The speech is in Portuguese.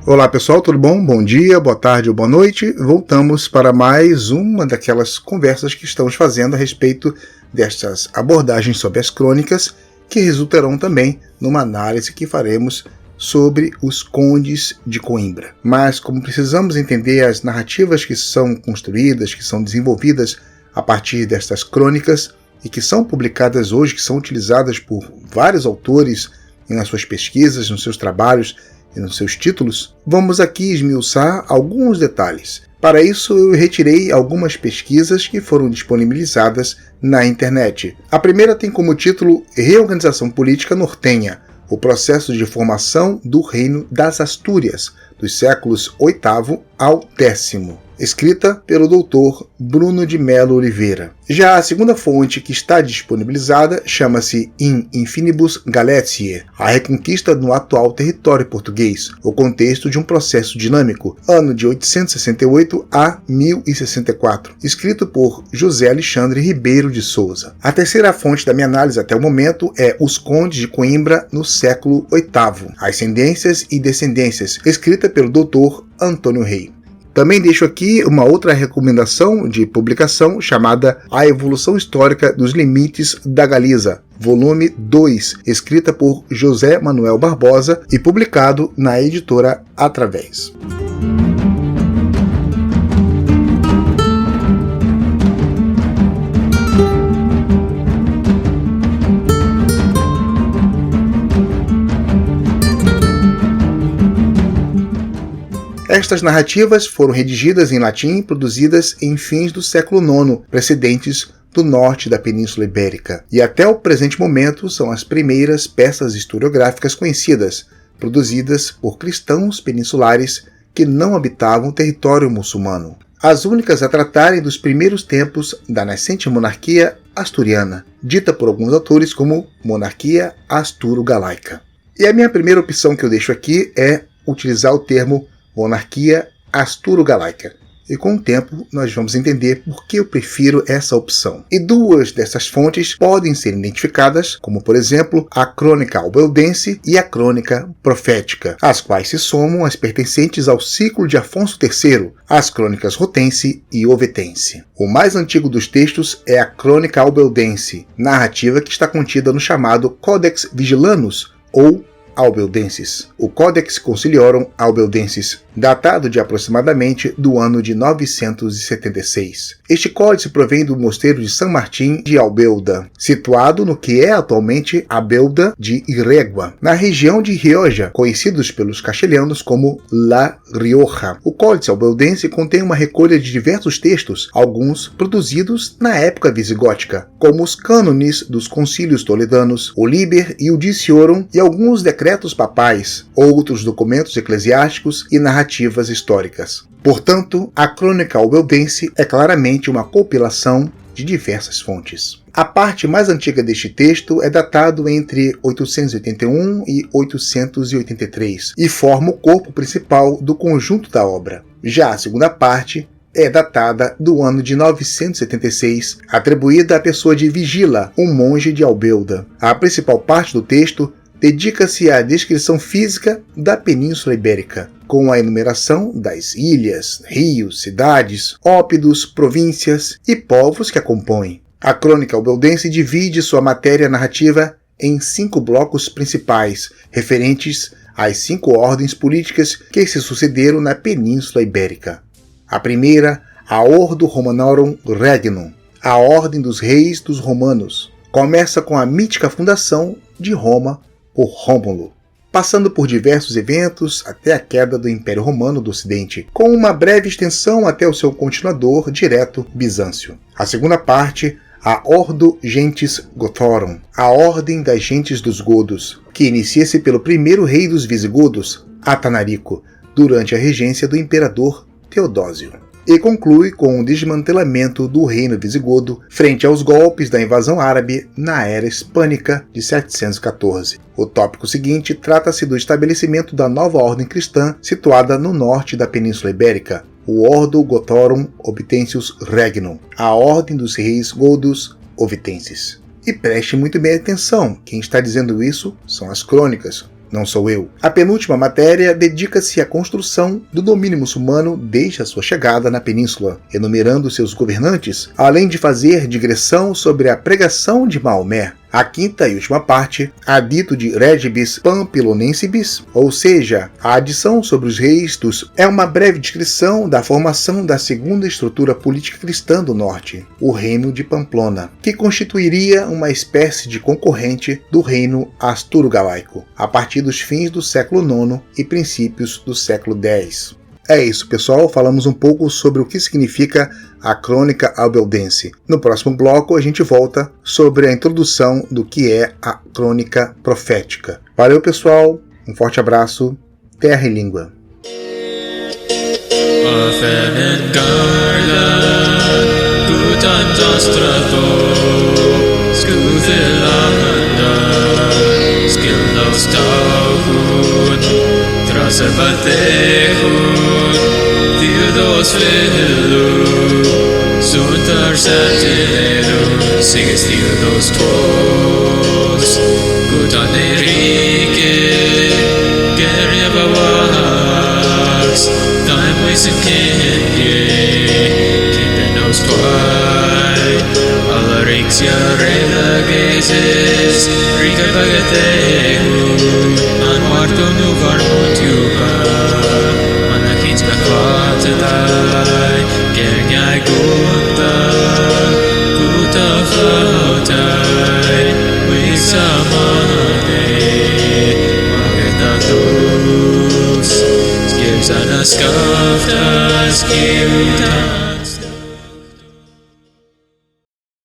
Olá pessoal, tudo bom? Bom dia, boa tarde ou boa noite. Voltamos para mais uma daquelas conversas que estamos fazendo a respeito destas abordagens sobre as crônicas, que resultarão também numa análise que faremos sobre os condes de Coimbra. Mas como precisamos entender as narrativas que são construídas, que são desenvolvidas a partir destas crônicas e que são publicadas hoje, que são utilizadas por vários autores nas suas pesquisas, nos seus trabalhos e nos seus títulos, vamos aqui esmiuçar alguns detalhes. Para isso, eu retirei algumas pesquisas que foram disponibilizadas na internet. A primeira tem como título Reorganização Política Nortenha, o processo de formação do Reino das Astúrias, dos séculos VIII ao X, escrita pelo Dr. Bruno de Melo Oliveira. Já a segunda fonte que está disponibilizada chama-se In Infinibus Galatiae, a reconquista no atual território português, o contexto de um processo dinâmico, ano de 868 a 1064, escrito por José Alexandre Ribeiro de Souza. A terceira fonte da minha análise até o momento é Os Condes de Coimbra no século VIII, Ascendências e Descendências, escrita pelo Dr. Antônio Rei. Também deixo aqui uma outra recomendação de publicação chamada A Evolução Histórica dos Limites da Galiza, volume 2, escrita por José Manuel Barbosa e publicado na editora Através. Estas narrativas foram redigidas em latim e produzidas em fins do século IX, precedentes do norte da Península Ibérica, e até o presente momento são as primeiras peças historiográficas conhecidas, produzidas por cristãos peninsulares que não habitavam o território muçulmano. As únicas a tratarem dos primeiros tempos da nascente monarquia asturiana, dita por alguns autores como monarquia asturo-galaica. E a minha primeira opção que eu deixo aqui é utilizar o termo monarquia asturo-galaica. E com o tempo nós vamos entender por que eu prefiro essa opção. E duas dessas fontes podem ser identificadas como, por exemplo, a Crônica Albeldense e a Crônica Profética, as quais se somam as pertencentes ao ciclo de Afonso III, as Crônicas Rotense e Ovetense. O mais antigo dos textos é a Crônica Albeldense, narrativa que está contida no chamado Codex Vigilanus, ou Albeldenses, o Codex Conciliorum Albeldensis, datado de aproximadamente do ano de 976. Este códice provém do mosteiro de São Martim de Albelda, situado no que é atualmente Albelda de Irégua, na região de Rioja, conhecidos pelos castelhanos como La Rioja. O Códice Albeldense contém uma recolha de diversos textos, alguns produzidos na época visigótica, como os cânones dos concílios toledanos, o Liber Iudiciorum e alguns decretos papais, outros documentos eclesiásticos e narrativas históricas. Portanto, a Crônica Albeldense é claramente uma compilação de diversas fontes. A parte mais antiga deste texto é datado entre 881 e 883 e forma o corpo principal do conjunto da obra. Já a segunda parte é datada do ano de 976, atribuída à pessoa de Vigila, um monge de Albelda. A principal parte do texto dedica-se à descrição física da Península Ibérica, com a enumeração das ilhas, rios, cidades, ópidos, províncias e povos que a compõem. A Crônica Albeldense divide sua matéria narrativa em 5 blocos principais, referentes às 5 ordens políticas que se sucederam na Península Ibérica. A primeira, a Ordo Romanorum Regnum, a Ordem dos Reis dos Romanos, começa com a mítica fundação de Roma por Rômulo, passando por diversos eventos até a queda do Império Romano do Ocidente, com uma breve extensão até o seu continuador direto, Bizâncio. A segunda parte, a Ordo Gentes Gothorum, a Ordem das Gentes dos Godos, que inicia-se pelo primeiro rei dos visigodos, Atanarico, durante a regência do imperador Teodósio, e conclui com o desmantelamento do reino visigodo frente aos golpes da invasão árabe na era hispânica de 714. O tópico seguinte trata-se do estabelecimento da nova ordem cristã situada no norte da Península Ibérica, o Ordo Gothorum Obtensius Regnum, a Ordem dos Reis Godos Ovitenses. E preste muito bem atenção, quem está dizendo isso são as crônicas, não sou eu. A penúltima matéria dedica-se à construção do domínio muçulmano desde a sua chegada na península, enumerando seus governantes, além de fazer digressão sobre a pregação de Maomé. A quinta e última parte, a dito de Regibus Pampilonensibus, ou seja, a adição sobre os reis dos, é uma breve descrição da formação da segunda estrutura política cristã do norte, o Reino de Pamplona, que constituiria uma espécie de concorrente do Reino Asturo-Galaico, a partir dos fins do século IX e princípios do século X. É isso, pessoal. Falamos um pouco sobre o que significa a Crônica Albeldense. No próximo bloco, a gente volta sobre a introdução do que é a Crônica Profética. Valeu, pessoal. Um forte abraço. Terra e língua. Suntar sentineru, siges dos tos, gutan erike, gerja wax, time wasting kinje, kinden nos twai, alla rixia rela gezes, rika bagategu, anwarto nu varmontuba, manakins bakvatedai, gerja gunda, guta fatai, wisamane, magetatus, skirsanas kaftas, skirtan.